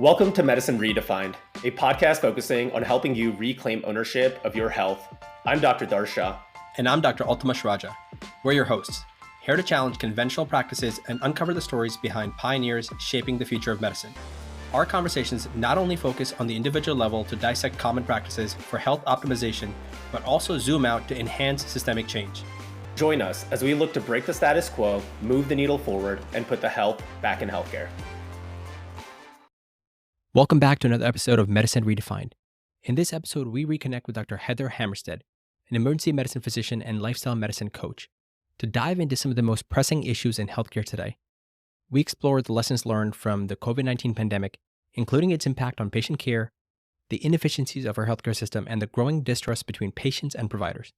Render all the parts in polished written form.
Welcome to Medicine Redefined, a podcast focusing on helping you reclaim ownership of your health. I'm Dr. Darsha. And I'm Dr. Altamash Raja. We're your hosts, here to challenge conventional practices and uncover the stories behind pioneers shaping the future of medicine. Our conversations not only focus on the individual level to dissect common practices for health optimization, but also zoom out to enhance systemic change. Join us as we look to break the status quo, move the needle forward, and put the health back in healthcare. Welcome back to another episode of Medicine Redefined. In this episode, we reconnect with Dr. Heather Hammerstedt, an emergency medicine physician and lifestyle medicine coach, to dive into some of the most pressing issues in healthcare today. We explore the lessons learned from the COVID-19 pandemic, including its impact on patient care, the inefficiencies of our healthcare system, and the growing distrust between patients and providers.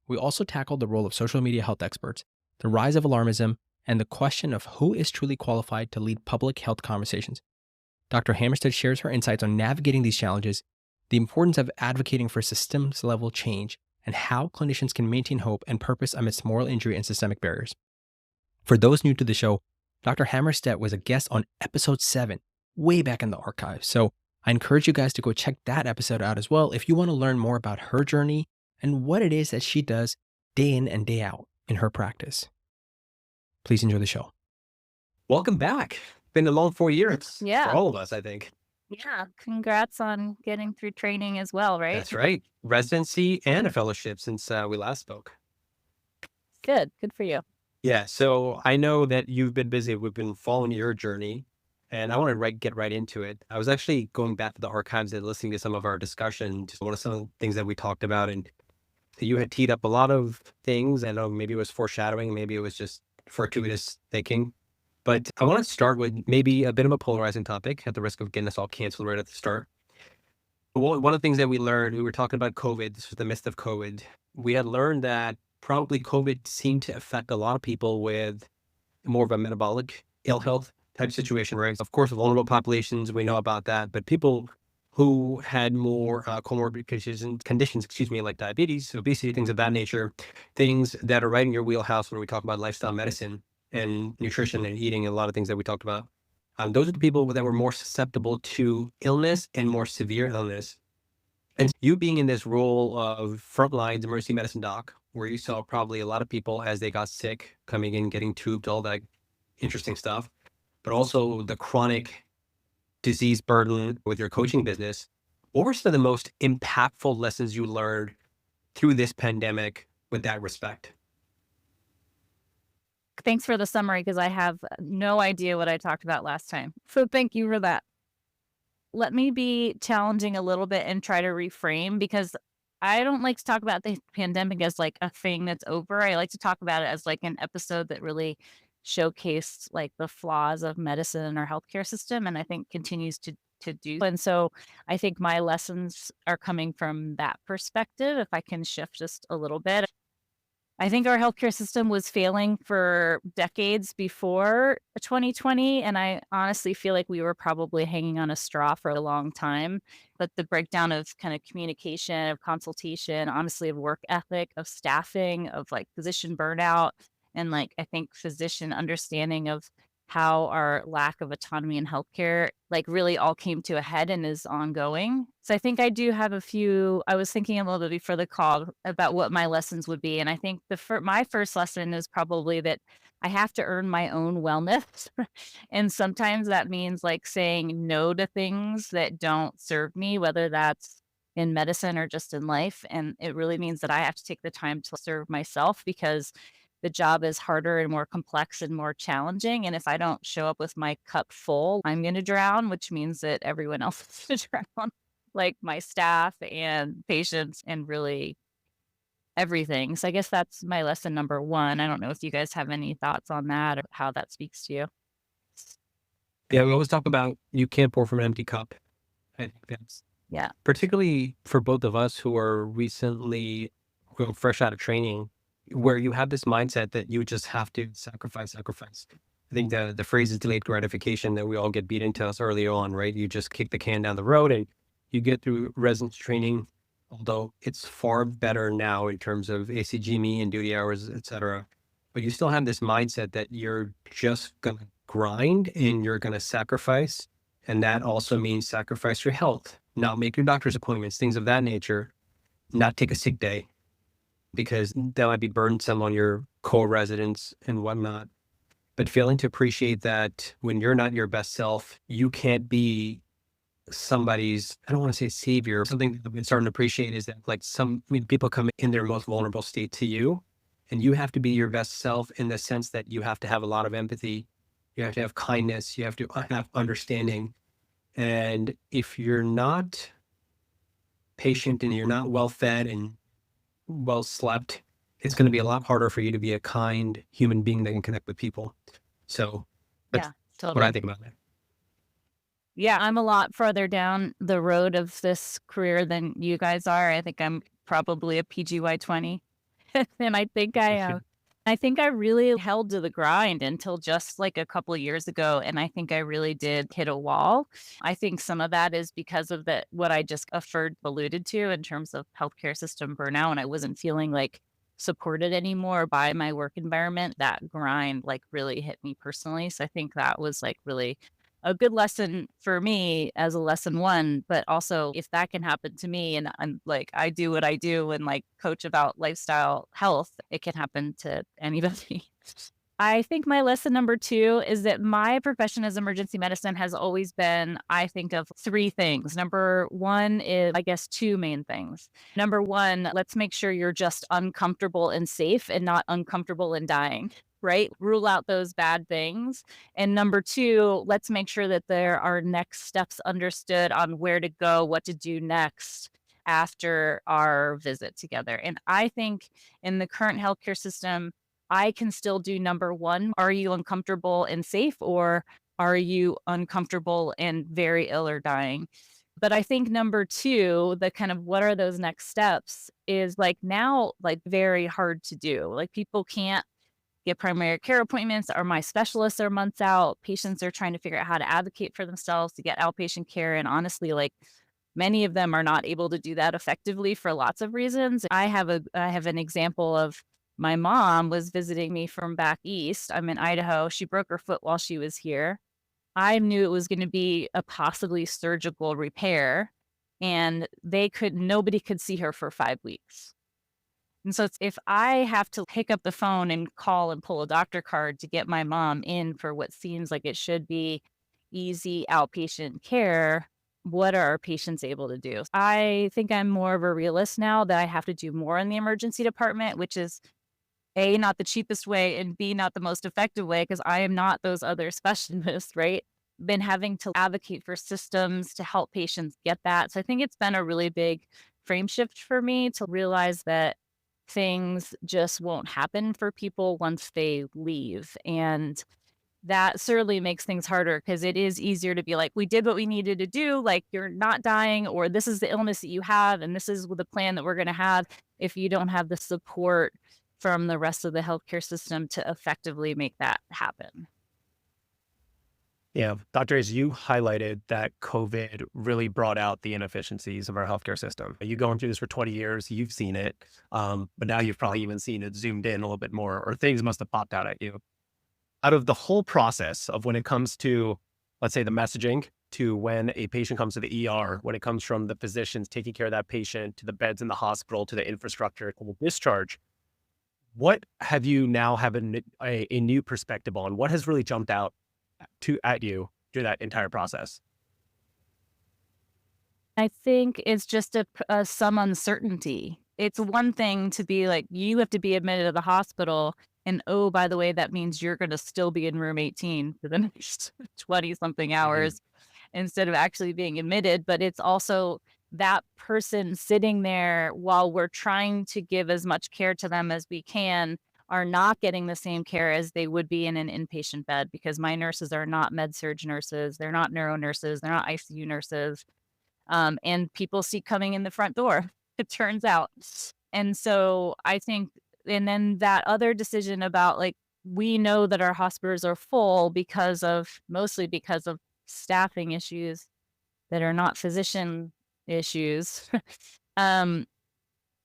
We also tackled the role of social media health experts, the rise of alarmism, and the question of who is truly qualified to lead public health conversations. Dr. Hammerstedt shares her insights on navigating these challenges, the importance of advocating for systems-level change, and how clinicians can maintain hope and purpose amidst moral injury and systemic barriers. For those new to the show, Dr. Hammerstedt was a guest on episode 7, way back in the archive. So I encourage you guys to go check that episode out as well if you want to learn more about her journey and what it is that she does day in and day out in her practice. Please enjoy the show. Welcome back. Been a long 4 years for all of us, I think. Yeah. Congrats on getting through training as well, right? That's right. Residency and a fellowship since we last spoke. Good. Good for you. Yeah. So I know that you've been busy. We've been following your journey, and I want to get right into it. I was actually going back to the archives and listening to some of our discussion, just one of some of the things that we talked about. And you had teed up a lot of things. I know maybe it was foreshadowing, maybe it was just fortuitous thinking. But I want to start with maybe a bit of a polarizing topic at the risk of getting us all canceled right at the start. One of the things that we learned, we were talking about COVID, this was the midst of COVID. We had learned that probably COVID seemed to affect a lot of people with more of a metabolic ill health type situation, right? Of course, vulnerable populations, we know about that, but people who had more comorbid conditions, like diabetes, obesity, things of that nature, things that are right in your wheelhouse when we talk about lifestyle medicine and nutrition and eating, and a lot of things that we talked about. Those are the people that were more susceptible to illness and more severe illness. And you being in this role of frontline emergency medicine doc, where you saw probably a lot of people as they got sick, coming in, getting tubed, all that interesting stuff, but also the chronic disease burden with your coaching business, what were some of the most impactful lessons you learned through this pandemic with that respect? Thanks for the summary because I have no idea what I talked about last time. So thank you for that. Let me be challenging a little bit and try to reframe, because I don't like to talk about the pandemic as like a thing that's over. I like to talk about it as like an episode that really showcased like the flaws of medicine in our healthcare system, and I think continues to do. And so I think my lessons are coming from that perspective. If I can shift just a little bit. I think our healthcare system was failing for decades before 2020, and I honestly feel like we were probably hanging on a straw for a long time. But the breakdown of kind of communication, of consultation, honestly, of work ethic, of staffing, of like physician burnout, and like I think physician understanding of how our lack of autonomy in healthcare like really all came to a head and is ongoing. So I think I do have a few. I was thinking a little bit before the call about what my lessons would be, and I think my first lesson is probably that I have to earn my own wellness, and sometimes that means like saying no to things that don't serve me, whether that's in medicine or just in life. And it really means that I have to take the time to serve myself, because the job is harder and more complex and more challenging. And if I don't show up with my cup full, I'm going to drown, which means that everyone else is going to drown, like my staff and patients and really everything. So I guess that's my lesson number one. I don't know if you guys have any thoughts on that or how that speaks to you. Yeah, we always talk about you can't pour from an empty cup. I think that's particularly for both of us who are recently fresh out of training, where you have this mindset that you just have to sacrifice. I think the phrase is delayed gratification that we all get beat into us early on, right? You just kick the can down the road and you get through residency training, although it's far better now in terms of ACGME and duty hours, et cetera. But you still have this mindset that you're just going to grind and you're going to sacrifice And that also means sacrifice your health, not make your doctor's appointments, things of that nature, not take a sick day, because that might be burdensome on your co-residents and whatnot. But failing to appreciate that when you're not your best self, you can't be somebody's, I don't want to say savior. Something that I've been starting to appreciate is that people come in their most vulnerable state to you, and you have to be your best self in the sense that you have to have a lot of empathy. You have to have kindness. You have to have understanding. And if you're not patient and you're not well fed and well slept, it's going to be a lot harder for you to be a kind human being that can connect with people. So that's Yeah, what totally. I think about that. Yeah, I'm a lot further down the road of this career than you guys are. I think I'm probably a PGY 20. And I think I really held to the grind until just like a couple of years ago. And I think I really did hit a wall. I think some of that is because of what I just alluded to in terms of healthcare system burnout. And I wasn't feeling like supported anymore by my work environment. That grind like really hit me personally. So I think that was like really a good lesson for me as a lesson one, but also if that can happen to me and I'm like, I do what I do and like coach about lifestyle health, it can happen to anybody. I think my lesson number two is that my profession as emergency medicine has always been, I think of three things. Number one is, I guess, two main things. Number one, let's make sure you're just uncomfortable and safe and not uncomfortable and dying. Right? Rule out those bad things. And number two, let's make sure that there are next steps understood on where to go, what to do next after our visit together. And I think in the current healthcare system, I can still do number one. Are you uncomfortable and safe, or are you uncomfortable and very ill or dying? But I think number two, the kind of what are those next steps is like now, like very hard to do. Like people can't get primary care appointments, or my specialists are months out. Patients are trying to figure out how to advocate for themselves to get outpatient care. And honestly, like many of them are not able to do that effectively for lots of reasons. I have an example of my mom was visiting me from back east. I'm in Idaho. She broke her foot while she was here. I knew it was going to be a possibly surgical repair, and nobody could see her for 5 weeks. And so if I have to pick up the phone and call and pull a doctor card to get my mom in for what seems like it should be easy outpatient care, what are our patients able to do? I think I'm more of a realist now that I have to do more in the emergency department, which is A, not the cheapest way, and B, not the most effective way, because I am not those other specialists, right? Been having to advocate for systems to help patients get that. So I think it's been a really big frame shift for me to realize that things just won't happen for people once they leave. And that certainly makes things harder because it is easier to be like, we did what we needed to do. Like, you're not dying, or this is the illness that you have, and this is the plan that we're going to have, if you don't have the support from the rest of the healthcare system to effectively make that happen. Yeah, Dr. Ace, you highlighted that COVID really brought out the inefficiencies of our healthcare system. You going through this for 20 years, you've seen it, but now you've probably even seen it zoomed in a little bit more, or things must have popped out at you. Out of the whole process of when it comes to, let's say, the messaging, to when a patient comes to the ER, when it comes from the physicians taking care of that patient, to the beds in the hospital, to the infrastructure, to the discharge, what have you now have a new perspective on? What has really jumped out at you through that entire process? I think it's just some uncertainty. It's one thing to be like, you have to be admitted to the hospital, and oh, by the way, that means you're going to still be in room 18 for the next 20 something hours instead of actually being admitted. But it's also that person sitting there while we're trying to give as much care to them as we can are not getting the same care as they would be in an inpatient bed, because my nurses are not med-surg nurses. They're not neuro nurses. They're not ICU nurses. And people see coming in the front door, it turns out. And so I think, and then that other decision about like, we know that our hospitals are full mostly because of staffing issues that are not physician issues.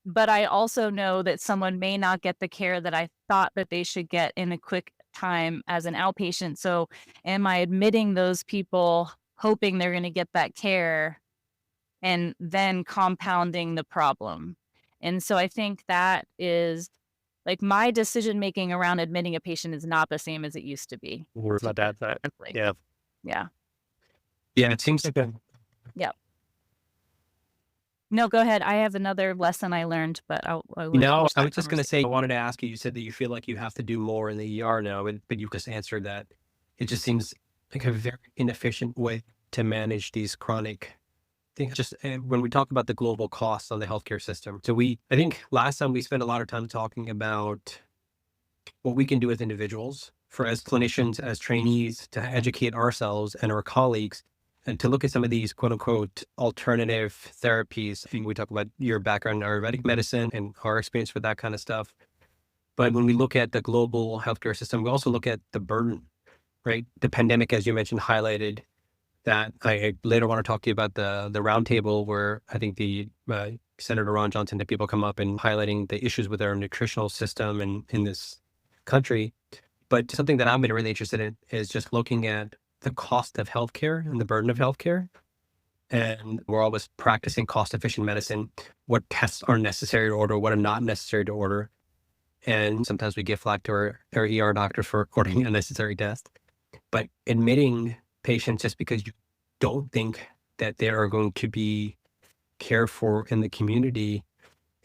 But I also know that someone may not get the care that I thought that they should get in a quick time as an outpatient. So am I admitting those people hoping they're going to get that care and then compounding the problem. And so I think that is like my decision making around admitting a patient is not the same as it used to be. Where's my dad's at? Frankly. Yeah. Yeah. Yeah, it seems like Yeah. No, go ahead. I have another lesson I learned, but I no, I was just going to say, I wanted to ask you, you said that you feel like you have to do more in the ER now, but you just answered that. It just seems like a very inefficient way to manage these chronic things. Just when we talk about the global costs on the healthcare system. So I think last time we spent a lot of time talking about what we can do as individuals, as clinicians, as trainees, to educate ourselves and our colleagues, and to look at some of these quote unquote alternative therapies. I think we talk about your background in Ayurvedic medicine and our experience with that kind of stuff. But when we look at the global healthcare system, we also look at the burden, right? The pandemic, as you mentioned, highlighted that. I later want to talk to you about the roundtable where I think the Senator Ron Johnson had people come up and highlighting the issues with our nutritional system in this country. But something that I'm really interested in is just looking at the cost of healthcare and the burden of healthcare. And we're always practicing cost-efficient medicine, what tests are necessary to order, what are not necessary to order. And sometimes we give flack to our ER doctors for ordering unnecessary tests. But admitting patients just because you don't think that they are going to be cared for in the community,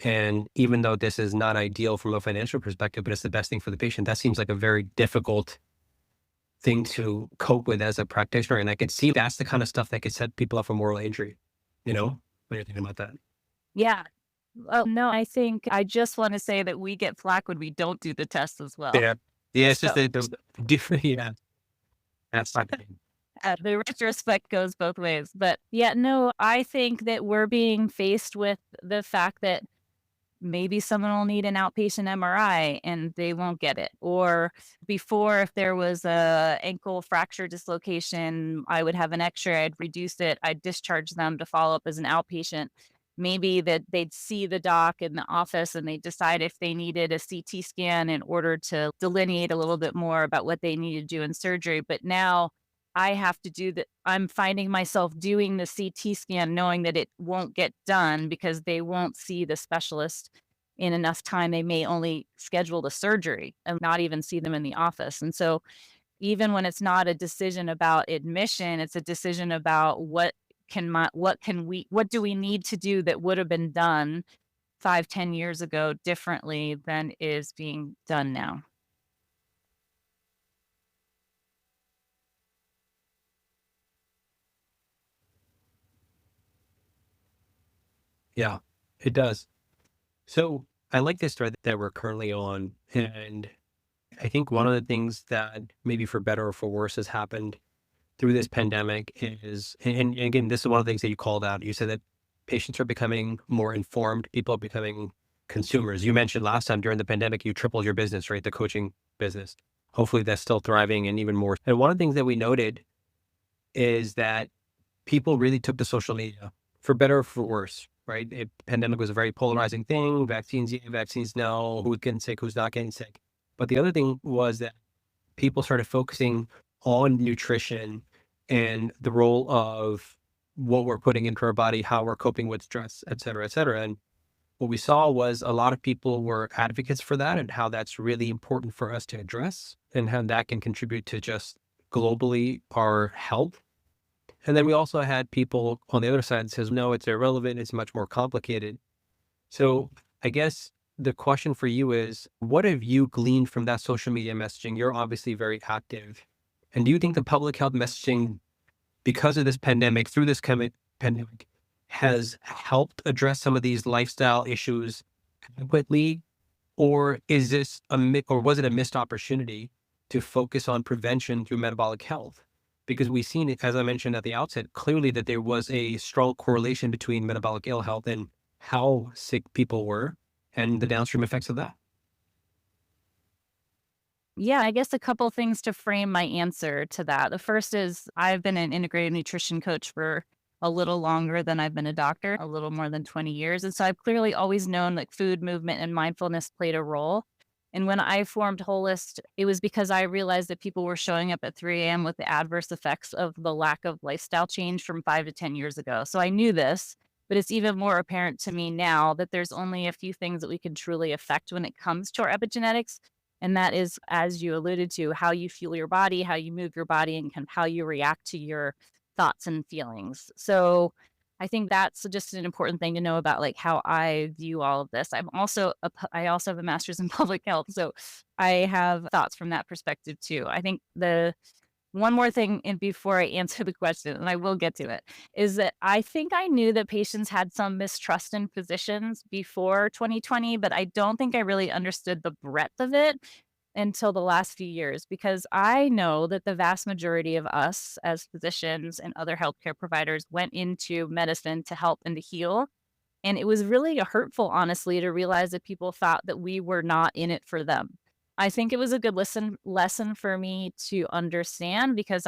and even though this is not ideal from a financial perspective, but it's the best thing for the patient, that seems like a very difficult thing to cope with as a practitioner. And I could see that's the kind of stuff that could set people up for moral injury. You know, what are you thinking about that? Yeah. Oh, no, I think I just want to say that we get flack when we don't do the test as well. Yeah. Yeah. It's just So- the different. Yeah. That's not The retrospect goes both ways. But yeah, no, I think that we're being faced with the fact that maybe someone will need an outpatient MRI and they won't get it. Or before, if there was a ankle fracture dislocation, I would have an X-ray, I'd reduce it, I'd discharge them to follow up as an outpatient. Maybe that they'd see the doc in the office and they decide if they needed a CT scan in order to delineate a little bit more about what they need to do in surgery. But now I have to do that. I'm finding myself doing the CT scan, knowing that it won't get done because they won't see the specialist in enough time. They may only schedule the surgery and not even see them in the office. And so even when it's not a decision about admission, it's a decision about what do we need to do that would have been done 5-10 years ago differently than is being done now. Yeah, it does. So I like this thread that we're currently on. And I think one of the things that maybe for better or for worse has happened through this pandemic is, and again, this is one of the things that you called out. You said that patients are becoming more informed. People are becoming consumers. You mentioned last time during the pandemic, you tripled your business, right? The coaching business. Hopefully that's still thriving and even more. And one of the things that we noted is that people really took to social media for better or for worse, right? Pandemic was a very polarizing thing. Vaccines, yeah, vaccines, no. Who's getting sick, who's not getting sick. But the other thing was that people started focusing on nutrition and the role of what we're putting into our body, how we're coping with stress, et cetera, et cetera. And what we saw was a lot of people were advocates for that and how that's really important for us to address and how that can contribute to just globally our health. And then we also had people on the other side that says, no, it's irrelevant. It's much more complicated. So I guess the question for you is, what have you gleaned from that social media messaging? You're obviously very active. And do you think the public health messaging, because of this pandemic, through this pandemic, has helped address some of these lifestyle issues adequately? Or is this or was it a missed opportunity to focus on prevention through metabolic health? Because we've seen it, as I mentioned at the outset, clearly that there was a strong correlation between metabolic ill health and how sick people were and the downstream effects of that. Yeah, I guess a couple things to frame my answer to that. The first is I've been an integrative nutrition coach for a little longer than I've been a doctor, a little more than 20 years. And so I've clearly always known that food movement and mindfulness played a role. And when I formed Wholist, it was because I realized that people were showing up at 3 a.m. with the adverse effects of the lack of lifestyle change from 5 to 10 years ago. So I knew this, but it's even more apparent to me now that there's only a few things that we can truly affect when it comes to our epigenetics. And that is, as you alluded to, how you fuel your body, how you move your body, and kind of how you react to your thoughts and feelings. So I think that's just an important thing to know about like how I view all of this. I also have a master's in public health, so I have thoughts from that perspective too. I think the one more thing and before I answer the question, and I will get to it, is that I think I knew that patients had some mistrust in physicians before 2020, but I don't think I really understood the breadth of it until the last few years because I know that the vast majority of us as physicians and other healthcare providers went into medicine to help and to heal. And it was really hurtful, honestly, to realize that people thought that we were not in it for them. I think it was a good lesson for me to understand because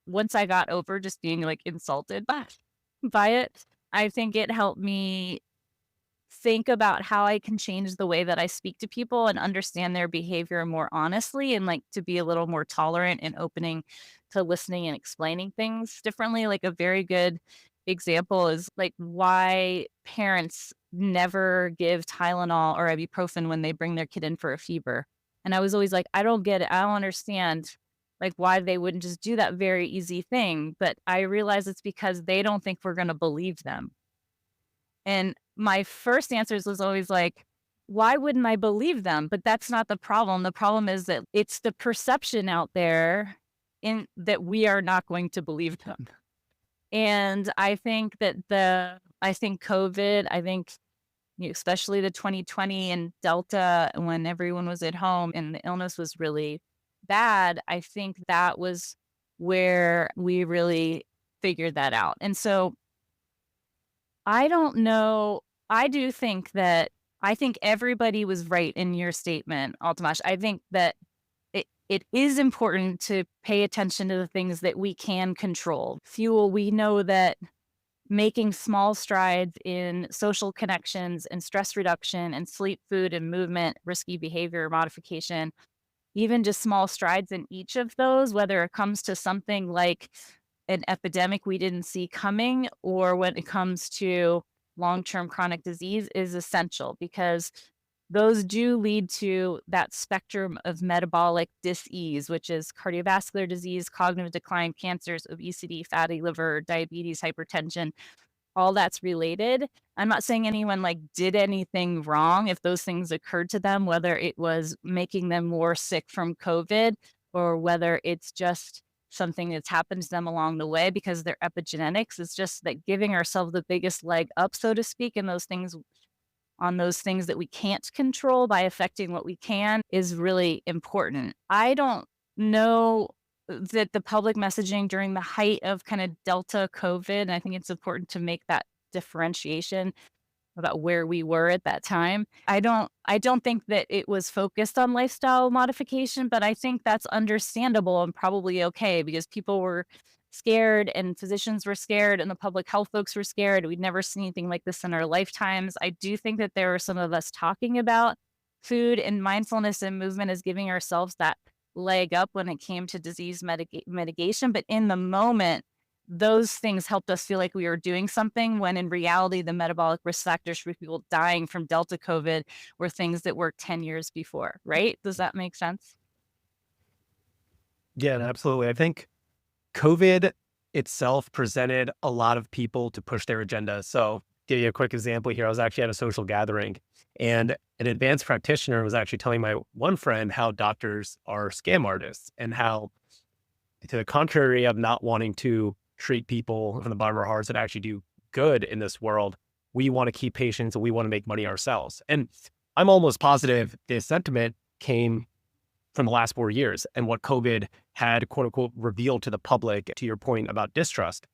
once I got over just being like insulted by it, I think it helped me think about how I can change the way that I speak to people and understand their behavior more honestly and like to be a little more tolerant and opening to listening and explaining things differently. Like a very good example is like why parents never give Tylenol or ibuprofen when they bring their kid in for a fever. And I was always like, I don't get it. I don't understand like why they wouldn't just do that very easy thing. But I realize it's because they don't think we're going to believe them. And my first answers was always like, why wouldn't I believe them? But that's not the problem. The problem is that it's the perception out there in that we are not going to believe them. And I think that COVID, especially the 2020 and Delta, when everyone was at home and the illness was really bad, I think that was where we really figured that out. And so I don't know. I think everybody was right in your statement, Altamash. I think that it is important to pay attention to the things that we can control. Fuel, we know that making small strides in social connections and stress reduction and sleep, food, and movement, risky behavior modification, even just small strides in each of those, whether it comes to something like an epidemic we didn't see coming or when it comes to long-term chronic disease is essential because those do lead to that spectrum of metabolic dis-ease, which is cardiovascular disease, cognitive decline, cancers, obesity, fatty liver, diabetes, hypertension, all that's related. I'm not saying anyone like did anything wrong if those things occurred to them, whether it was making them more sick from COVID or whether it's just something that's happened to them along the way because their epigenetics is just that giving ourselves the biggest leg up, so to speak, and those things that we can't control by affecting what we can is really important. I don't know that the public messaging during the height of kind of Delta COVID, and I think it's important to make that differentiation about where we were at that time. I don't think that it was focused on lifestyle modification, but I think that's understandable and probably okay because people were scared and physicians were scared and the public health folks were scared. We'd never seen anything like this in our lifetimes. I do think that there were some of us talking about food and mindfulness and movement as giving ourselves that leg up when it came to disease mitigation. But in the moment, those things helped us feel like we were doing something when in reality, the metabolic risk factors for people dying from Delta COVID were things that worked 10 years before, right? Does that make sense? Yeah, absolutely. I think COVID itself presented a lot of people to push their agenda. So give you a quick example here. I was actually at a social gathering and an advanced practitioner was actually telling my one friend how doctors are scam artists and how, to the contrary of not wanting to treat people from the bottom of our hearts that actually do good in this world, we want to keep patients and we want to make money ourselves. And I'm almost positive this sentiment came from the last 4 years and what COVID had, quote unquote, revealed to the public, to your point about distrust.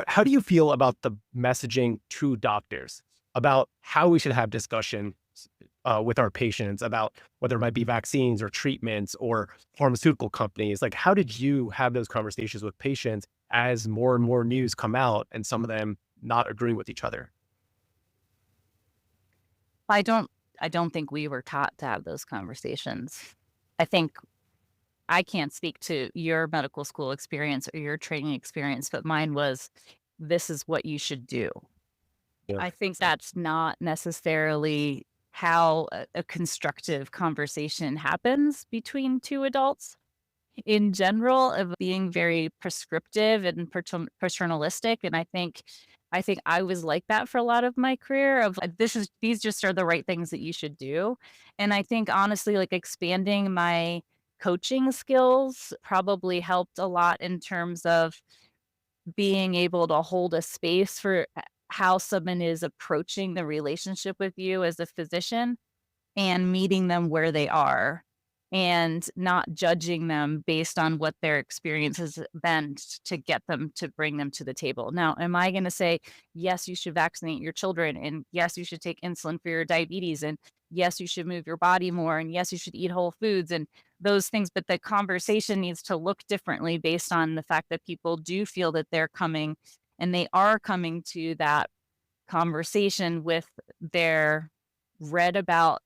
How do you feel about the messaging to doctors about how we should have discussion with our patients about whether it might be vaccines or treatments or pharmaceutical companies? Like, how did you have those conversations with patients as more and more news come out and some of them not agreeing with each other? I don't think we were taught to have those conversations. I think I can't speak to your medical school experience or your training experience, but mine was, this is what you should do. Yeah. I think that's not necessarily how a constructive conversation happens between two adults in general, of being very prescriptive and paternalistic. And I think I was like that for a lot of my career of these just are the right things that you should do. And I think honestly, like expanding my coaching skills probably helped a lot in terms of being able to hold a space for how someone is approaching the relationship with you as a physician and meeting them where they are and not judging them based on what their experience has been to get them to bring them to the table. Now, am I going to say, yes, you should vaccinate your children, and yes, you should take insulin for your diabetes, and yes, you should move your body more, and yes, you should eat whole foods and those things. But the conversation needs to look differently based on the fact that people do feel that they're coming and they are coming to that conversation with their read about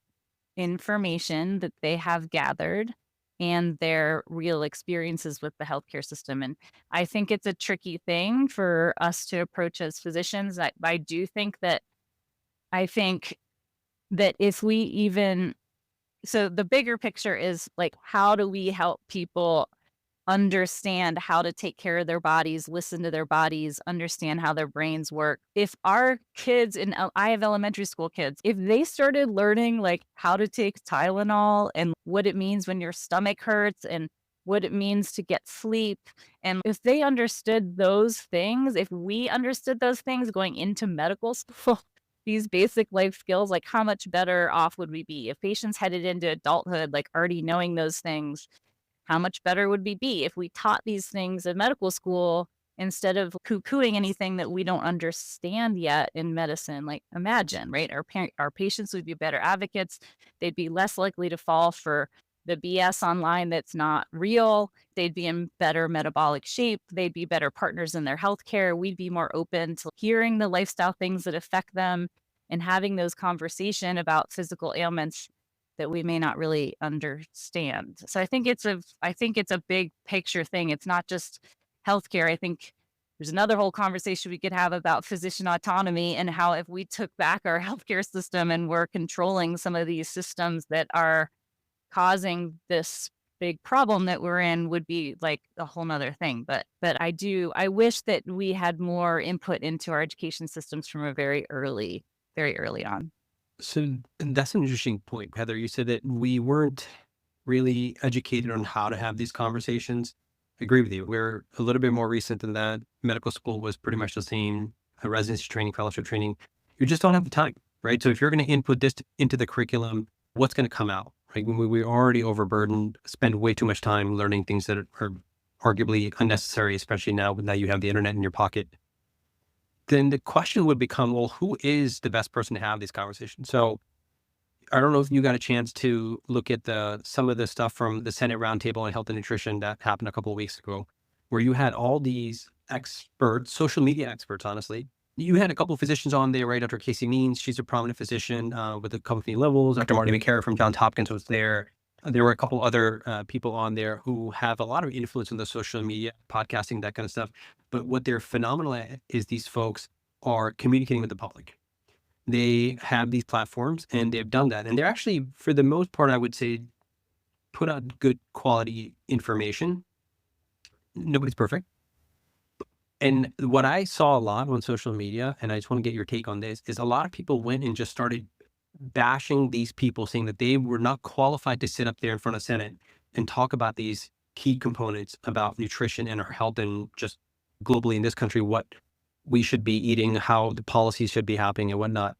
information that they have gathered and their real experiences with the healthcare system. And I think it's a tricky thing for us to approach as physicians. I do think that I think that if we even so the bigger picture is like, how do we help people understand how to take care of their bodies, listen to their bodies, understand how their brains work? If our kids I have elementary school kids, if they started learning like how to take Tylenol and what it means when your stomach hurts and what it means to get sleep, and if they understood those things, if we understood those things going into medical school, these basic life skills, like how much better off would we be? If patients headed into adulthood, like already knowing those things, how much better would we be if we taught these things in medical school instead of poo-pooing anything that we don't understand yet in medicine? Like imagine, right? Our patients would be better advocates. They'd be less likely to fall for the BS online that's not real. They'd be in better metabolic shape. They'd be better partners in their healthcare. We'd be more open to hearing the lifestyle things that affect them and having those conversation about physical ailments that we may not really understand. So I think it's a big picture thing. It's not just healthcare. I think there's another whole conversation we could have about physician autonomy and how if we took back our healthcare system and were controlling some of these systems that are causing this big problem that we're in, would be like a whole nother thing. But I wish that we had more input into our education systems from a very early on. So that's an interesting point, Heather. You said that we weren't really educated on how to have these conversations. I agree with you. We're a little bit more recent than that. Medical school was pretty much the same. A residency training, fellowship training. You just don't have the time, right? So if you're going to input this into the curriculum, what's going to come out, right? We're already overburdened, spend way too much time learning things that are arguably unnecessary, especially now that you have the internet in your pocket. Then the question would become, well, who is the best person to have these conversations? So I don't know if you got a chance to look at some of the stuff from the Senate Roundtable on Health and Nutrition that happened a couple of weeks ago, where you had all these experts, social media experts, honestly. You had a couple of physicians on there, right? Dr. Casey Means, she's a prominent physician with the company levels. Dr. Marty McCarra from Johns Hopkins was there. There were a couple other people on there who have a lot of influence in the social media, podcasting, that kind of stuff. But what they're phenomenal at is these folks are communicating with the public. They have these platforms and they've done that. And they're actually, for the most part, I would say, put out good quality information. Nobody's perfect. And what I saw a lot on social media, and I just want to get your take on this, is a lot of people went and just started bashing these people, saying that they were not qualified to sit up there in front of Senate and talk about these key components about nutrition and our health, and just globally in this country, what we should be eating, how the policies should be happening and whatnot.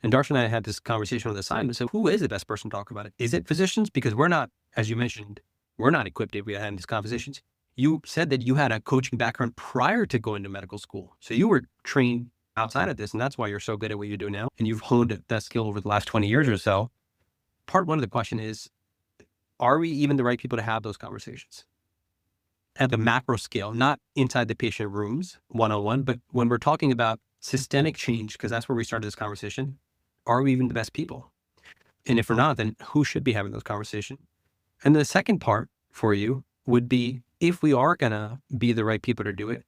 And Darsh and I had this conversation on the side and said, who is the best person to talk about it? Is it physicians? Because we're not, as you mentioned, we're not equipped if we had these conversations. You said that you had a coaching background prior to going to medical school. So you were trained outside of this, and that's why you're so good at what you do now. And you've honed that skill over the last 20 years or so. Part one of the question is, are we even the right people to have those conversations? At the macro scale, not inside the patient rooms, one-on-one, but when we're talking about systemic change, because that's where we started this conversation, are we even the best people? And if we're not, then who should be having those conversations? And the second part for you would be, if we are going to be the right people to do it,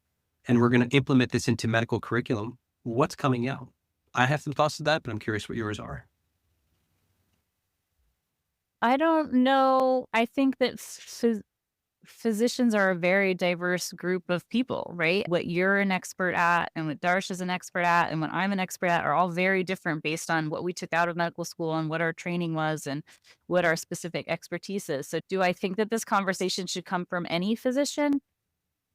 and we're going to implement this into medical curriculum, what's coming out? I have some thoughts to that, but I'm curious what yours are. I don't know. I think that physicians are a very diverse group of people, right? What you're an expert at and what Darsh is an expert at and what I'm an expert at are all very different based on what we took out of medical school and what our training was and what our specific expertise is. So do I think that this conversation should come from any physician?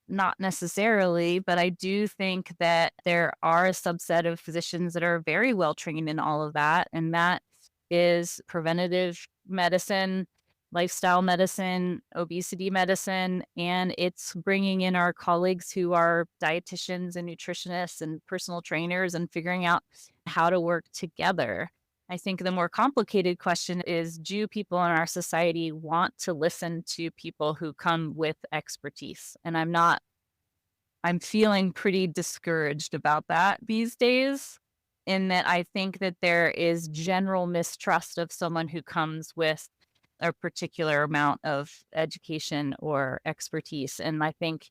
Not necessarily, but I do think that there are a subset of physicians that are very well trained in all of that. And that is preventative medicine, lifestyle medicine, obesity medicine, and it's bringing in our colleagues who are dietitians and nutritionists and personal trainers and figuring out how to work together. I think the more complicated question is, do people in our society want to listen to people who come with expertise? And I'm feeling pretty discouraged about that these days, in that I think that there is general mistrust of someone who comes with a particular amount of education or expertise. And I think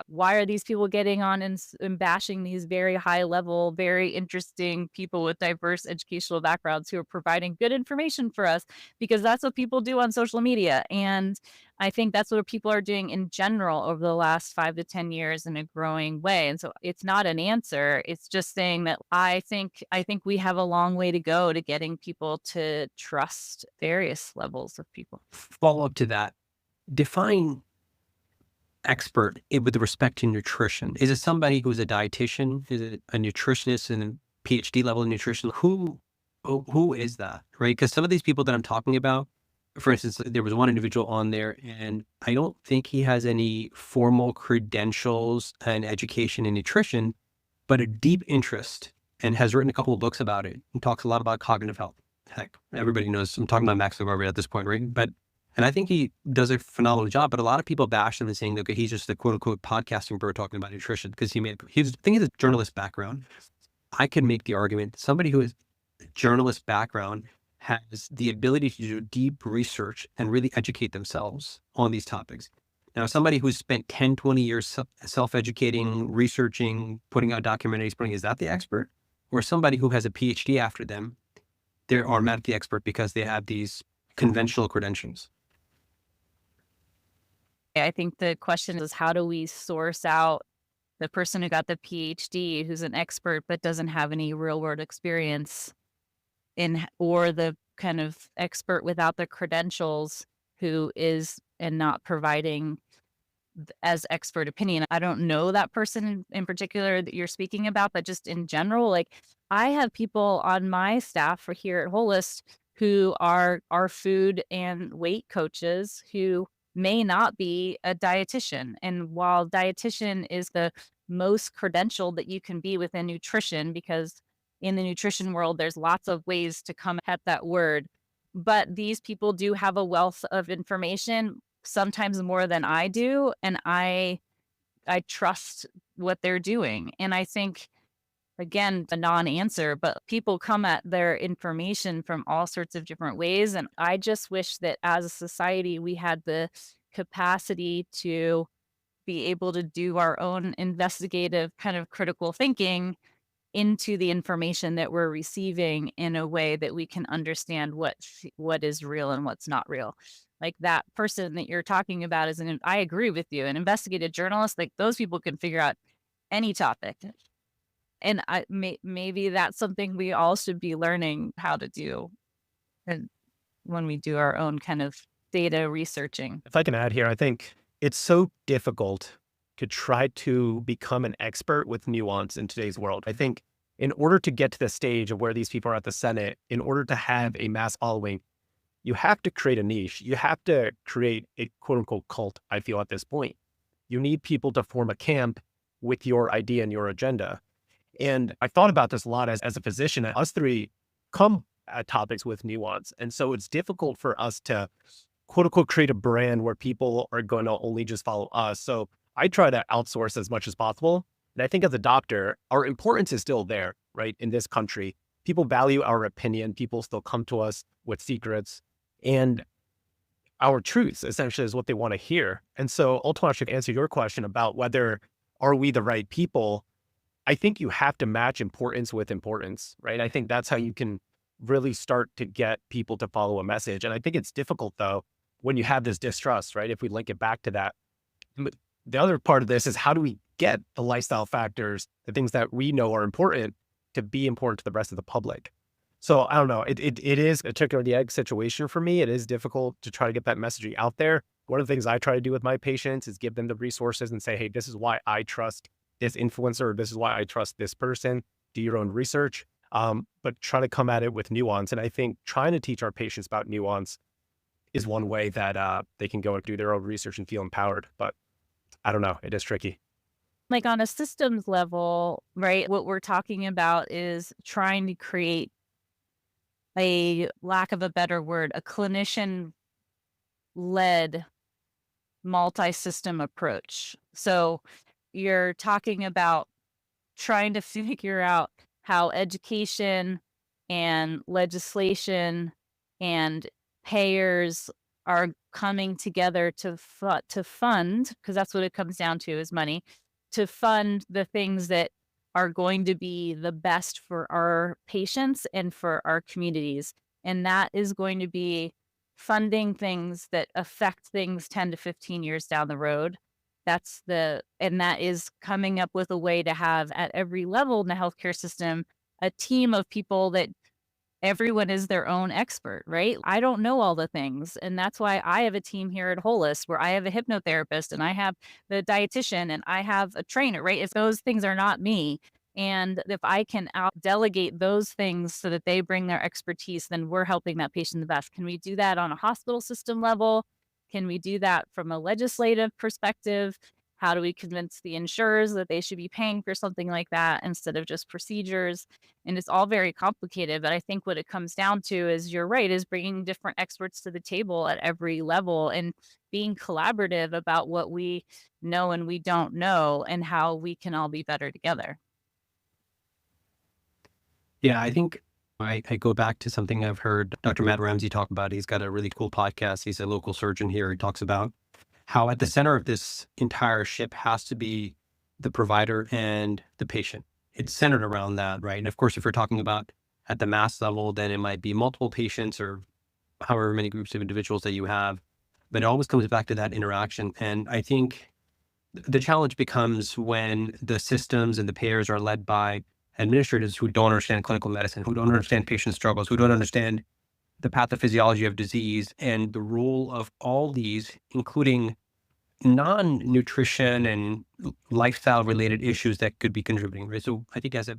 why are these people getting on and bashing these very high level, very interesting people with diverse educational backgrounds who are providing good information for us? Because that's what people do on social media. And I think that's what people are doing in general over the last 5 to 10 years in a growing way. And so it's not an answer. It's just saying that I think we have a long way to go to getting people to trust various levels of people. Follow up to that. Define expert with respect to nutrition. Is it somebody who's a dietitian? Is it a nutritionist and a PhD level in nutrition? Who is that, right? Because some of these people that I'm talking about, for instance, there was one individual on there, and I don't think he has any formal credentials and education in nutrition, but a deep interest and has written a couple of books about it and talks a lot about cognitive health. Heck, everybody knows I'm talking about Max Levy at this point, right? And I think he does a phenomenal job, but a lot of people bash him and saying, okay, he's just a quote unquote podcasting bird talking about nutrition because I think he has a journalist background. I can make the argument somebody who has a journalist background has the ability to do deep research and really educate themselves on these topics. Now, somebody who's spent 10, 20 years self-educating, researching, putting out documentaries, is that the expert? Or somebody who has a PhD after them, they're automatically expert because they have these conventional credentials. I think the question is, how do we source out the person who got the PhD, who's an expert but doesn't have any real world experience or the kind of expert without the credentials who is and not providing as expert opinion. I don't know that person in particular that you're speaking about, but just in general, like I have people on my staff for here at Wholist who are food and weight coaches who may not be a dietitian. And while dietitian is the most credentialed that you can be within nutrition, because in the nutrition world, there's lots of ways to come at that word. But these people do have a wealth of information, sometimes more than I do. And I trust what they're doing. And I think, again, a non-answer, but people come at their information from all sorts of different ways. And I just wish that as a society, we had the capacity to be able to do our own investigative kind of critical thinking into the information that we're receiving in a way that we can understand what is real and what's not real. Like that person that you're talking about I agree with you, an investigative journalist, like those people can figure out any topic. And maybe that's something we all should be learning how to do, and when we do our own kind of data researching. If I can add here, I think it's so difficult to try to become an expert with nuance in today's world. I think in order to get to the stage of where these people are at the Senate, in order to have a mass following, you have to create a niche. You have to create a quote unquote cult, I feel at this point. You need people to form a camp with your idea and your agenda. And I thought about this a lot as a physician. Us three come at topics with nuance. And so it's difficult for us to quote unquote create a brand where people are going to only just follow us. So I try to outsource as much as possible. And I think as a doctor, our importance is still there, right? In this country, people value our opinion. People still come to us with secrets, and our truths essentially is what they want to hear. And so ultimately, I should answer your question about whether are we the right people. I think you have to match importance with importance, right? I think that's how you can really start to get people to follow a message. And I think it's difficult though, when you have this distrust, right? If we link it back to that. The other part of this is how do we get the lifestyle factors, the things that we know are important to be important to the rest of the public? So I don't know. It is a chicken or the egg situation for me. It is difficult to try to get that messaging out there. One of the things I try to do with my patients is give them the resources and say, hey, this is why I trust this influencer, or this is why I trust this person. Do your own research, but try to come at it with nuance. And I think trying to teach our patients about nuance is one way that they can go and do their own research and feel empowered. But I don't know. It is tricky. Like on a systems level, right? What we're talking about is trying to create a lack of a better word, a clinician led multi-system approach. So you're talking about trying to figure out how education and legislation and payers are coming together to fund, because that's what it comes down to is money, to fund the things that are going to be the best for our patients and for our communities. And that is going to be funding things that affect things 10 to 15 years down the road. And that is coming up with a way to have at every level in the healthcare system, a team of people that everyone is their own expert, right? I don't know all the things. And that's why I have a team here at Wholist where I have a hypnotherapist and I have the dietitian and I have a trainer, right? If those things are not me, and if I can out delegate those things so that they bring their expertise, then we're helping that patient the best. Can we do that on a hospital system level? Can we do that from a legislative perspective? How do we convince the insurers that they should be paying for something like that instead of just procedures? And it's all very complicated, but I think what it comes down to is you're right, is bringing different experts to the table at every level and being collaborative about what we know and we don't know and how we can all be better together. Yeah, I think I go back to something I've heard Dr. Matt Ramsey talk about. He's got a really cool podcast. He's a local surgeon here. He talks about how at the center of this entire ship has to be the provider and the patient. It's centered around that, right? And of course, if you're talking about at the mass level, then it might be multiple patients or however many groups of individuals that you have. But it always comes back to that interaction. And I think the challenge becomes when the systems and the payers are led by administrators who don't understand clinical medicine, who don't understand patient struggles, who don't understand the pathophysiology of disease and the role of all these, including non-nutrition and lifestyle related issues that could be contributing, right? So I think as a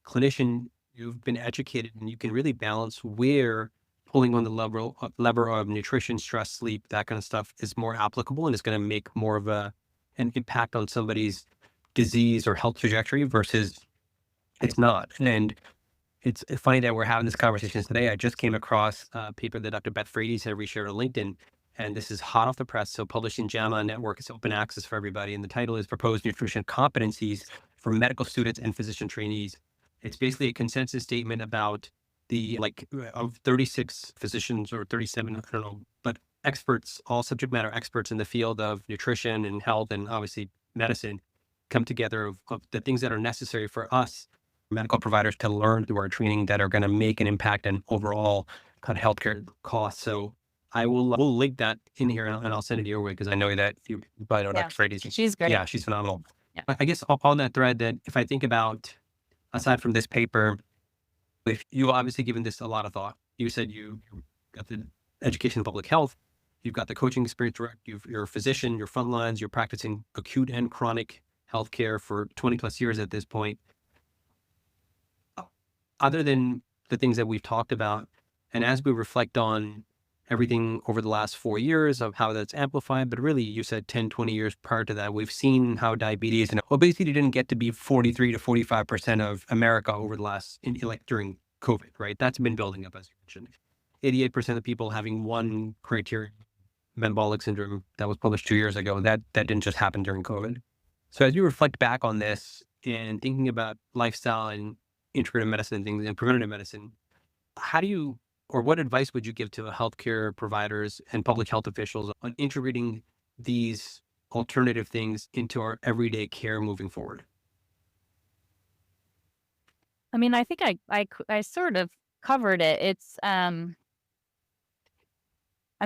clinician, you've been educated and you can really balance where pulling on the lever of nutrition, stress, sleep, that kind of stuff is more applicable and is going to make more of an impact on somebody's disease or health trajectory versus it's not. And it's funny that we're having this conversation today. I just came across a paper that Dr. Beth Frades had reshared on LinkedIn, and this is hot off the press. So published in JAMA Network. It's open access for everybody. And the title is Proposed Nutrition Competencies for Medical Students and Physician Trainees. It's basically a consensus statement about the of 36 physicians or 37, I don't know, but experts, all subject matter experts in the field of nutrition and health and obviously medicine come together of the things that are necessary for us medical providers to learn through our training that are going to make an impact on overall kind of healthcare costs. So we'll link that in here and I'll send it your way because I know that you probably know Yeah, Dr. Frades. she's great. Yeah, she's phenomenal. Yeah. I guess on that thread that if I think about, aside from this paper, if you obviously given this a lot of thought, you said you got the education in public health, you've got the coaching experience, you're a physician, you're frontlines, you're practicing acute and chronic healthcare for 20 plus years at this point. Other than the things that we've talked about, and as we reflect on everything over the last 4 years of how that's amplified, but really you said 10, 20 years prior to that, we've seen how diabetes and obesity didn't get to be 43 to 45% of America over the last, during COVID, right? That's been building up, as you mentioned. 88% of people having one criterion, metabolic syndrome, that was published 2 years ago. That didn't just happen during COVID. So as you reflect back on this and thinking about lifestyle and integrative medicine things and preventative medicine. How do you, or what advice would you give to healthcare providers and public health officials on integrating these alternative things into our everyday care moving forward? I mean, I think I sort of covered it. I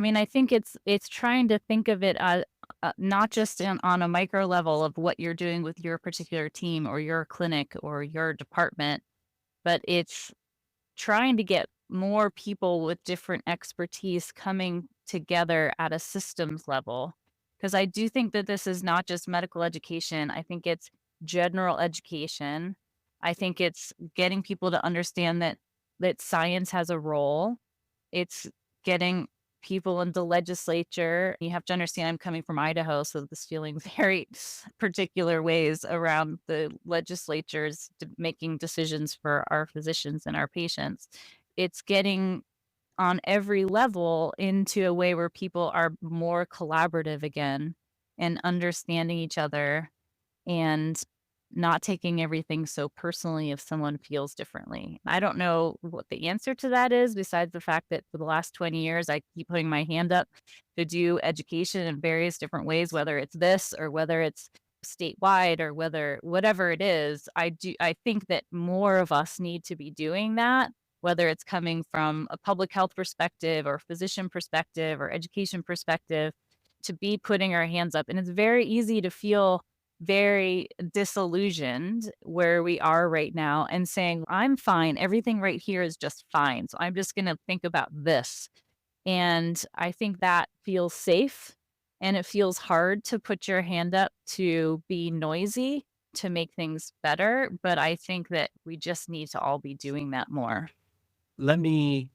mean, I think it's trying to think of it as not just on a micro level of what you're doing with your particular team or your clinic or your department, but it's trying to get more people with different expertise coming together at a systems level. Because I do think that this is not just medical education. I think it's general education. I think it's getting people to understand that science has a role. It's getting people in the legislature. You have to understand I'm coming from Idaho, so this feeling very particular ways around the legislatures making decisions for our physicians and our patients. It's getting on every level into a way where people are more collaborative again and understanding each other and not taking everything so personally if someone feels differently. I don't know what the answer to that is, besides the fact that for the last 20 years, I keep putting my hand up to do education in various different ways, whether it's this or whether it's statewide or whatever it is. I think that more of us need to be doing that, whether it's coming from a public health perspective or physician perspective or education perspective, to be putting our hands up. And it's very easy to feel very disillusioned where we are right now and saying, I'm fine. Everything right here is just fine. So I'm just going to think about this. And I think that feels safe and it feels hard to put your hand up to be noisy to make things better. But I think that we just need to all be doing that more. Let me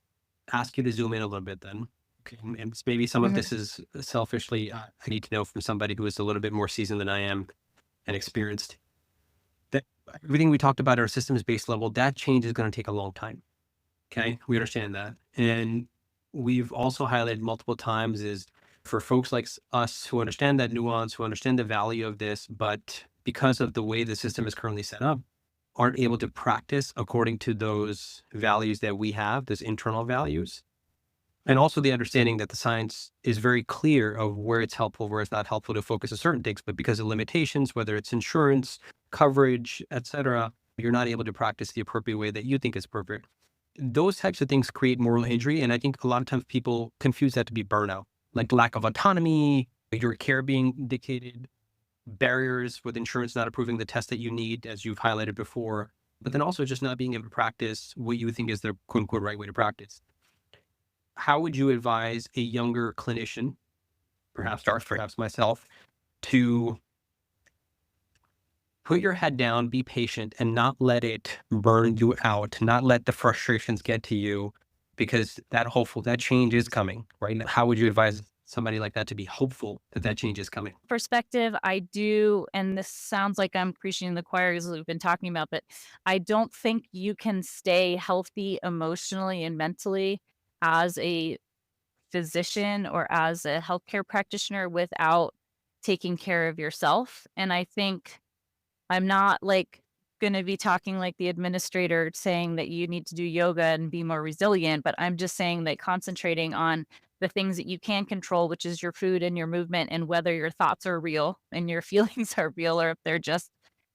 ask you to zoom in a little bit then. Okay. And maybe some of Mhm. this is selfishly, I need to know from somebody who is a little bit more seasoned than I am and experienced, that everything we talked about at our systems-based level, that change is going to take a long time. Okay. We understand that. And we've also highlighted multiple times is for folks like us who understand that nuance, who understand the value of this, but because of the way the system is currently set up, aren't able to practice according to those values that we have, those internal values. And also the understanding that the science is very clear of where it's helpful, where it's not helpful to focus on certain things, but because of limitations, whether it's insurance, coverage, et cetera, you're not able to practice the appropriate way that you think is appropriate. Those types of things create moral injury. And I think a lot of times people confuse that to be burnout, like lack of autonomy, your care being dictated, barriers with insurance not approving the test that you need, as you've highlighted before, but then also just not being able to practice what you think is the quote unquote right way to practice. How would you advise a younger clinician, perhaps myself, to put your head down, be patient, and not let it burn you out, not let the frustrations get to you, because that change is coming, right? How would you advise somebody like that to be hopeful that that change is coming? Perspective, I do, and this sounds like I'm preaching to the choir as we've been talking about, but I don't think you can stay healthy emotionally and mentally as a physician or as a healthcare practitioner without taking care of yourself. And I think I'm not like going to be talking like the administrator saying that you need to do yoga and be more resilient, but I'm just saying that concentrating on the things that you can control, which is your food and your movement, and whether your thoughts are real and your feelings are real or if they're just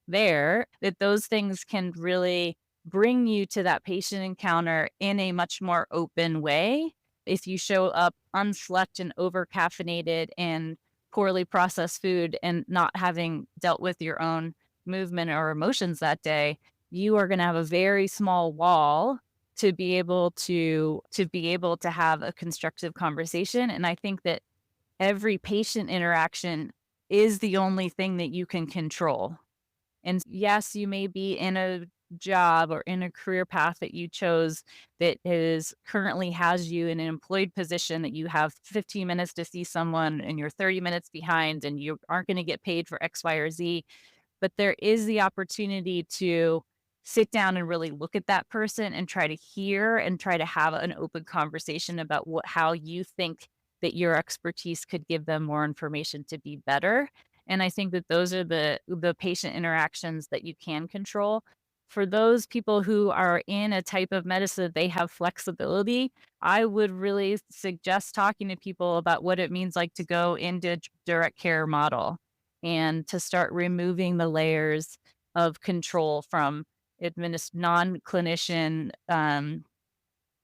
there, that those things can really bring you to that patient encounter in a much more open way. If you show up unslept and over caffeinated and poorly processed food and not having dealt with your own movement or emotions that day, you are going to have a very small wall to be able to have a constructive conversation. And I think that every patient interaction is the only thing that you can control. And yes, you may be in a job or in a career path that you chose that is currently has you in an employed position that you have 15 minutes to see someone and you're 30 minutes behind and you aren't going to get paid for X, Y, or Z. But there is the opportunity to sit down and really look at that person and try to hear and try to have an open conversation about how you think that your expertise could give them more information to be better. And I think that those are the patient interactions that you can control. For those people who are in a type of medicine, they have flexibility. I would really suggest talking to people about what it means like to go into direct care model and to start removing the layers of control from non-clinician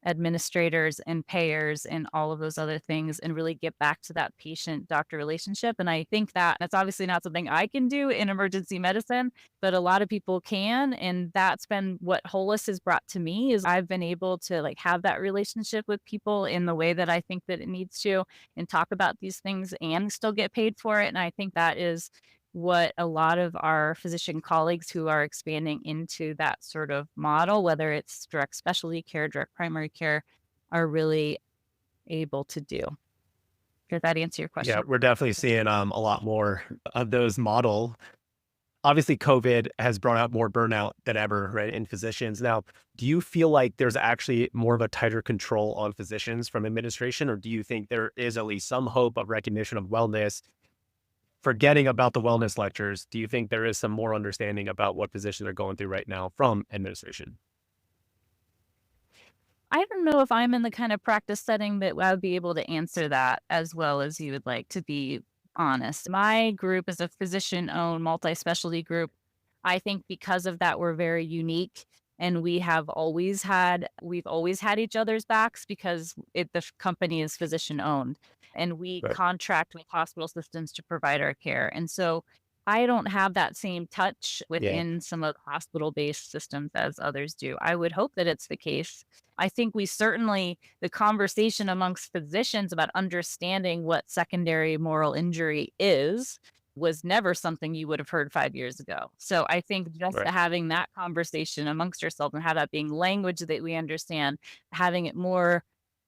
administrators and payers and all of those other things and really get back to that patient doctor relationship. And I think that that's obviously not something I can do in emergency medicine, but a lot of people can. And that's been what Wholist has brought to me is I've been able to like have that relationship with people in the way that I think that it needs to and talk about these things and still get paid for it. And I think that is what a lot of our physician colleagues who are expanding into that sort of model, whether it's direct specialty care, direct primary care, are really able to do. Did that answer your Yeah, question? we're definitely seeing a lot more of those model. Obviously, COVID has brought out more burnout than ever, right, in physicians. Now, do you feel like there's actually more of a tighter control on physicians from administration, or do you think there is at least some hope of recognition of wellness? Forgetting about the wellness lectures, do you think there is some more understanding about what physicians are going through right now from administration? I don't know if I'm in the kind of practice setting that I would be able to answer that as well as you would like, to be honest. My group is a physician owned multi specialty group. I think because of that, we're very unique. And we've always had each other's backs because the company is physician owned and we Right. contract with hospital systems to provide our care. And so I don't have that same touch Yeah. within some of the hospital based systems as others do. I would hope that it's the case. I think the conversation amongst physicians about understanding what secondary moral injury is was never something you would have heard 5 years ago. So I think just Right. having that conversation amongst ourselves and have that being language that we understand, having it more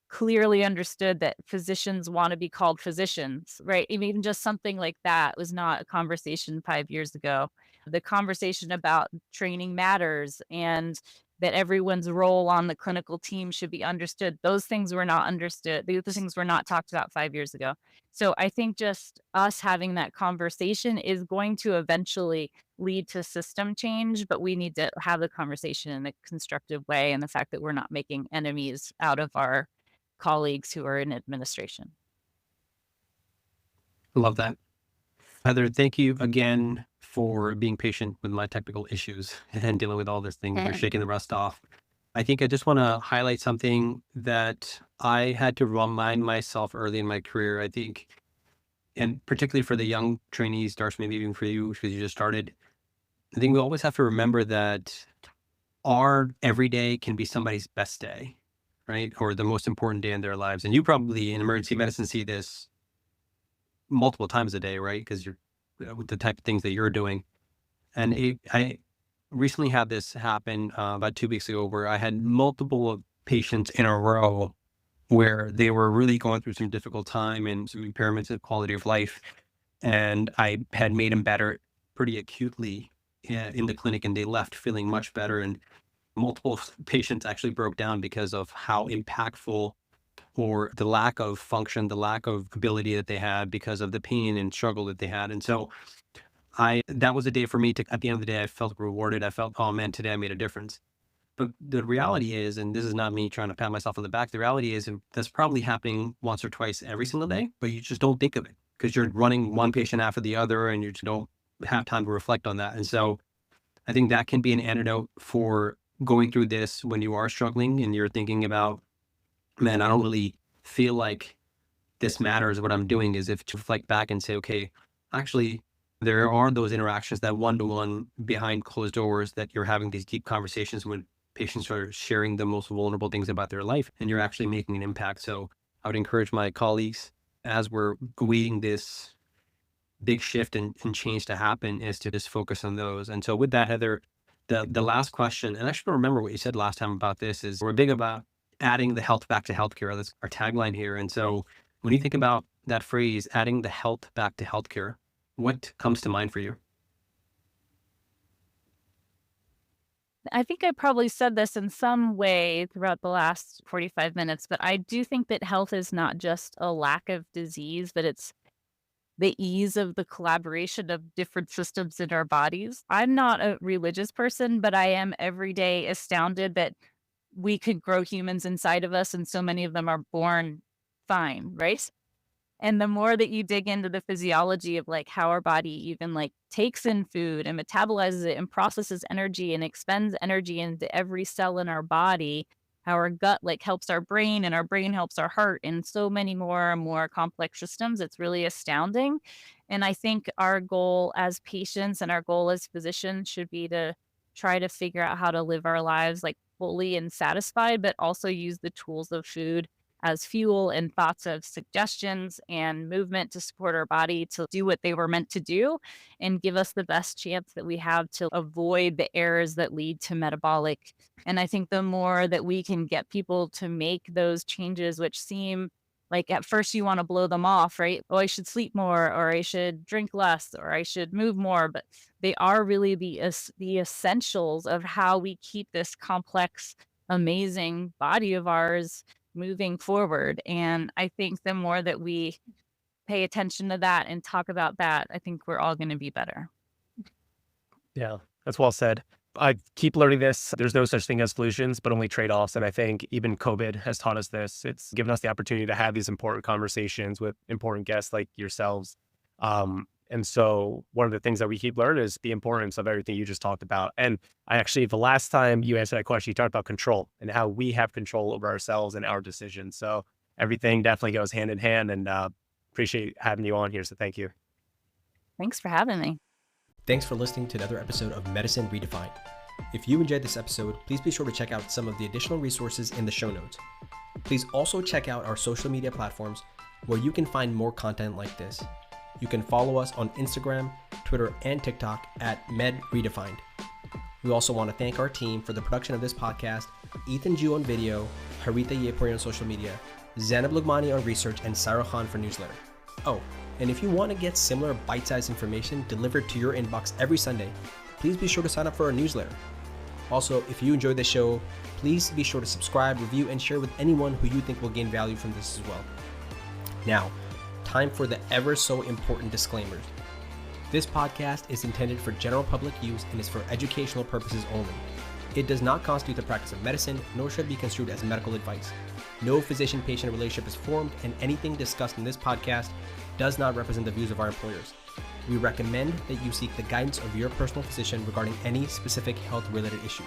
clearly understood that physicians want to be called physicians, right? Even just something like that was not a conversation 5 years ago. The conversation about training matters and that everyone's role on the clinical team should be understood. Those things were not understood. Those things were not talked about 5 years ago. So I think just us having that conversation is going to eventually lead to system change, but we need to have the conversation in a constructive way. And the fact that we're not making enemies out of our colleagues who are in administration. Love that. Heather, thank you again for being patient with my technical issues and dealing with all these things. You're shaking the rust off. I think I just want to highlight something that I had to remind myself early in my career. I think, and particularly for the young trainees, Darsh, maybe even for you, because you just started, I think we always have to remember that our every day can be somebody's best day, right? Or the most important day in their lives. And you probably in emergency medicine see this multiple times a day, right? Because you're with the type of things that you're doing. And I recently had this happen about 2 weeks ago where I had multiple patients in a row where they were really going through some difficult time and some impairments of quality of life. And I had made them better pretty acutely in the clinic, and they left feeling much better. And multiple patients actually broke down because of how impactful or the lack of function, the lack of ability that they had because of the pain and struggle that they had. And so that was a day for me to, at the end of the day, I felt rewarded. I felt, oh man, today I made a difference. But the reality is, and this is not me trying to pat myself on the back, the reality is that's probably happening once or twice every single day, but you just don't think of it because you're running one patient after the other and you just don't have time to reflect on that. And so I think that can be an antidote for going through this when you are struggling and you're thinking about, man, I don't really feel like this matters. What I'm doing is if to reflect back and say, okay, actually, there are those interactions, that one-to-one behind closed doors, that you're having these deep conversations when patients are sharing the most vulnerable things about their life, and you're actually making an impact. So I would encourage my colleagues, as we're waiting this big shift and change to happen, is to just focus on those. And so with that, Heather, the last question, and I should remember what you said last time about this, is we're big about adding the health back to healthcare. That's our tagline here. And so when you think about that phrase, adding the health back to healthcare, what comes to mind for you? I think I probably said this in some way throughout the last 45 minutes, but I do think that health is not just a lack of disease, but it's the ease of the collaboration of different systems in our bodies. I'm not a religious person, but I am every day astounded that we could grow humans inside of us and so many of them are born fine, right? And the more that you dig into the physiology of like how our body even like takes in food and metabolizes it and processes energy and expends energy into every cell in our body, how our gut like helps our brain and our brain helps our heart and so many more and more complex systems, it's really astounding. And I think our goal as patients and our goal as physicians should be to try to figure out how to live our lives like fully and satisfied, but also use the tools of food as fuel and thoughts of suggestions and movement to support our body to do what they were meant to do and give us the best chance that we have to avoid the errors that lead to metabolic. And I think the more that we can get people to make those changes, which seem like at first you want to blow them off, right? Oh, I should sleep more, or I should drink less, or I should move more. But they are really the essentials of how we keep this complex, amazing body of ours moving forward. And I think the more that we pay attention to that and talk about that, I think we're all going to be better. Yeah, that's well said. I keep learning this. There's no such thing as solutions, but only trade-offs. And I think even COVID has taught us this. It's given us the opportunity to have these important conversations with important guests like yourselves. And so one of the things that we keep learning is the importance of everything you just talked about. And I actually, the last time you answered that question, you talked about control and how we have control over ourselves and our decisions. So everything definitely goes hand in hand, and appreciate having you on here. So thank you. Thanks for having me. Thanks for listening to another episode of Medicine Redefined. If you enjoyed this episode, please be sure to check out some of the additional resources in the show notes. Please also check out our social media platforms where you can find more content like this. You can follow us on Instagram, Twitter, and TikTok at MedRedefined. We also want to thank our team for the production of this podcast: Ethan Ju on video, Haritha Yepuri on social media, Zainab Lugmani on research, and Sarah Khan for newsletter. Oh, and if you want to get similar bite-sized information delivered to your inbox every Sunday, please be sure to sign up for our newsletter. Also, if you enjoyed the show, please be sure to subscribe, review, and share with anyone who you think will gain value from this as well. Now, time for the ever so important disclaimers. This podcast is intended for general public use and is for educational purposes only. It does not constitute the practice of medicine, nor should it be construed as medical advice. No physician-patient relationship is formed, and anything discussed in this podcast does not represent the views of our employers. We recommend that you seek the guidance of your personal physician regarding any specific health-related issues.